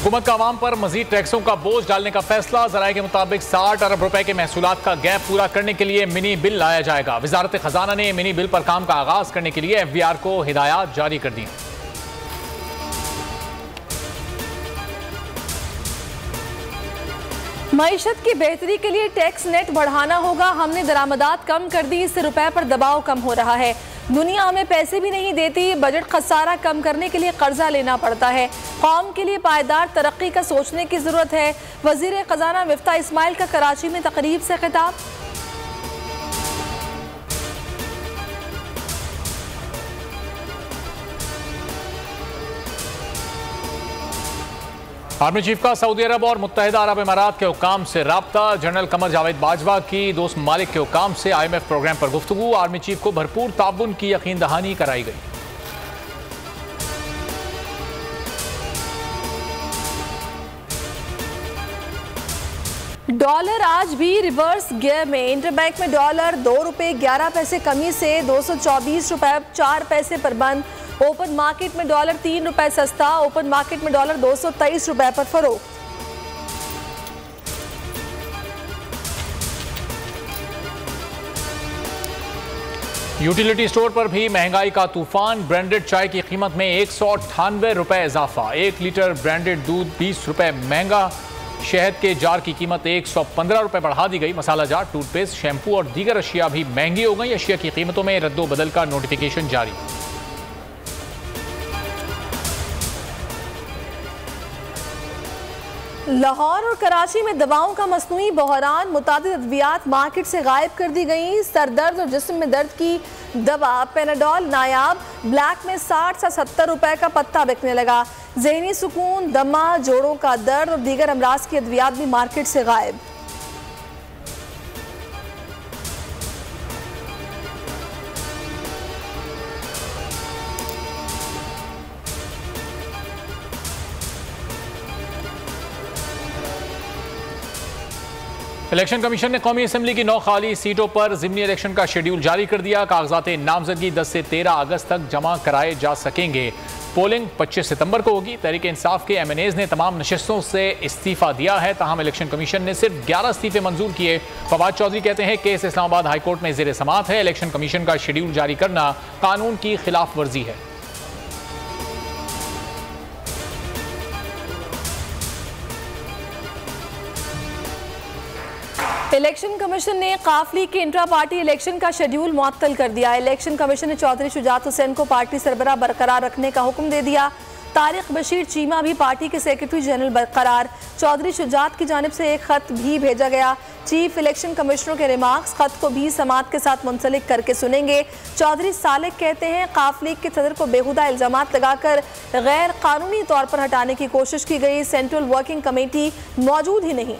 हुकूमत का आवाम पर मजीद टैक्सों का बोझ डालने का फैसला। ज़राए के मुताबिक 60 अरब रुपए के महसूलात का गैप पूरा करने के लिए मिनी बिल लाया जाएगा। वजारत खजाना ने मिनी बिल पर काम का आगाज करने के लिए FBR को हिदायत जारी कर दी। मईशत की बेहतरी के लिए टैक्स नेट बढ़ाना होगा। हमने दरामदात कम कर दी, इससे रुपए पर दबाव कम हो रहा है। दुनिया हमें पैसे भी नहीं देती, बजट खसारा कम करने के लिए कर्जा लेना पड़ता है। कौम के लिए पायदार तरक्की का सोचने की जरूरत है। वजीर खजाना मिफ्ता इस्माइल का कराची में तकरीब से खिताब। आर्मी चीफ का सऊदी अरब और मुत्तहिदा अरब इमारात के हुक्काम से राब्ता। जनरल कमर जावेद बाजवा की दोस्त ममालिक के हुक्काम से IMF प्रोग्राम पर गुफ्तगू। आर्मी चीफ को भरपूर ताउन की यकीन दहानी कराई गई। डॉलर आज भी रिवर्स गियर में। इंटरबैंक में डॉलर 2 रुपये 11 पैसे कमी से 224 रुपये 4 पैसे पर बंद। ओपन मार्केट में डॉलर 3 रुपए सस्ता। ओपन मार्केट में डॉलर 223 रुपए पर फरोख्त। यूटिलिटी स्टोर पर भी महंगाई का तूफान। ब्रांडेड चाय की कीमत में 198 रुपए इजाफा। 1 लीटर ब्रांडेड दूध 20 रुपए महंगा। शहद के जार की कीमत 115 रुपए बढ़ा दी गई। मसाला जार, टूथपेस्ट, शैम्पू और दीगर अशिया भी महंगी हो गई। अशिया की कीमतों में रद्दो बदल का नोटिफिकेशन जारी। लाहौर और कराची में दवाओं का मसनूई बहरान। मुतादिद अद्वियात मार्केट से गायब कर दी गई। सरदर्द और जिस्म में दर्द की दवा पेनाडोल नायाब। ब्लैक में 60 से 70 रुपए का पत्ता बिकने लगा। ज़हनी सुकून, दमा, जोड़ों का दर्द और दीगर अमराज की अद्वियात भी मार्केट से गायब। इलेक्शन कमीशन ने कौमी असम्बली की 9 खाली सीटों पर ज़िमनी इलेक्शन का शेड्यूल जारी कर दिया। कागजात नामजदगी 10 से 13 अगस्त तक जमा कराए जा सकेंगे। पोलिंग 25 सितंबर को होगी। तहरीक इंसाफ के MNAs ने तमाम नशिस्तों से इस्तीफा दिया है। ताहम इलेक्शन कमीशन ने सिर्फ 11 इस्तीफे मंजूर किए। फवाद चौधरी कहते हैं केस इस्लामाबाद हाईकोर्ट में ज़ेर समाअत है। इलेक्शन कमीशन का शेड्यूल जारी करना कानून की खिलाफ वर्जी है। इलेक्शन कमीशन ने काफली के इंट्रा पार्टी इलेक्शन का शेड्यूल मुअत्तल कर दिया। इलेक्शन कमीशन ने चौधरी शुजात हुसैन को पार्टी सरबराह बरकरार रखने का हुक्म दे दिया। तारिक बशीर चीमा भी पार्टी के सेक्रेटरी जनरल बरकरार। चौधरी शुजात की जानिब से एक खत भी भेजा गया। चीफ इलेक्शन कमिश्नर के रिमार्क्स खत को भी समात के साथ मुंसलिक करके सुनेंगे। चौधरी सालिक कहते हैं काफली के सदर को बेहुदा इल्जामात लगाकर गैर कानूनी तौर पर हटाने की कोशिश की गई। सेंट्रल वर्किंग कमेटी मौजूद ही नहीं।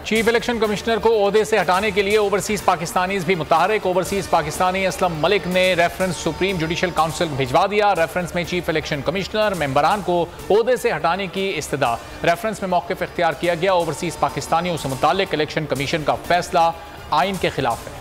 चीफ इलेक्शन कमिश्नर को ओहदे से हटाने के लिए ओवरसीज पाकिस्तानीज भी मुतहरिक। ओवरसीज पाकिस्तानी असलम मलिक ने रेफरेंस सुप्रीम जुडिशल काउंसिल भिजवा दिया। रेफरेंस में चीफ इलेक्शन कमिश्नर मेंबरान को ओहदे से हटाने की इस्तदा। रेफरेंस में मौक़िफ़ इख्तियार किया गया। ओवरसीज पाकिस्तानियों से मुताल्लिक इलेक्शन कमीशन का फैसला आइन के खिलाफ है।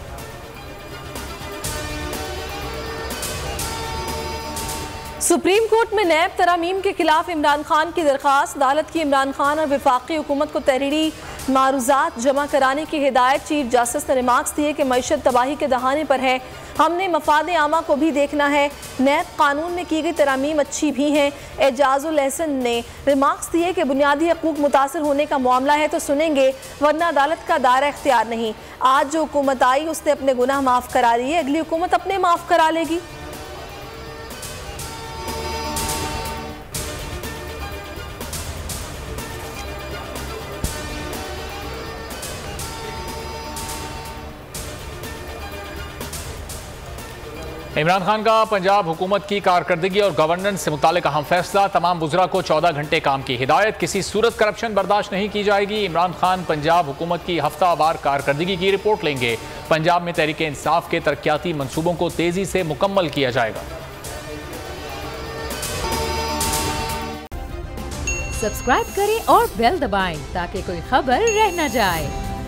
सुप्रीम कोर्ट में नैब तरामीम के खिलाफ इमरान खान की दरख्वास्त। अदालत की इमरान खान और वफाकी हुकूमत को तहरीरी मारूजात जमा कराने की हिदायत। चीफ जस्टिस ने रिमार्क्स दिए कि मईशत तबाही के दहाने पर है। हमने मफाद आमा को भी देखना है। नैब कानून में की गई तरामीम अच्छी भी हैं। एजाजुल एहसन ने रिमार्क्स दिए कि बुनियादी हकूक मुतासर होने का मामला है तो सुनेंगे, वरना अदालत का दायरा इख्तियार नहीं। आज जो हुकूमत आई उसने अपने गुनाह माफ़ करा लिए, अगली हुकूमत अपने माफ़ करा लेगी। इमरान खान का पंजाब हुकूमत की कारकर्दगी और गवर्नेंस से मुताल्लिक अहम फैसला। तमाम बुज़रा को 14 घंटे काम की हिदायत। किसी सूरत करप्शन बर्दाश्त नहीं की जाएगी। इमरान खान पंजाब हुकूमत की हफ्तावार कारकर्दगी की रिपोर्ट लेंगे। पंजाब में तहरीक इंसाफ के तरक्याती मंसूबों को तेजी से मुकम्मल किया जाएगा। सब्सक्राइब करें और बेल दबाएं ताकि कोई खबर रह न जाए।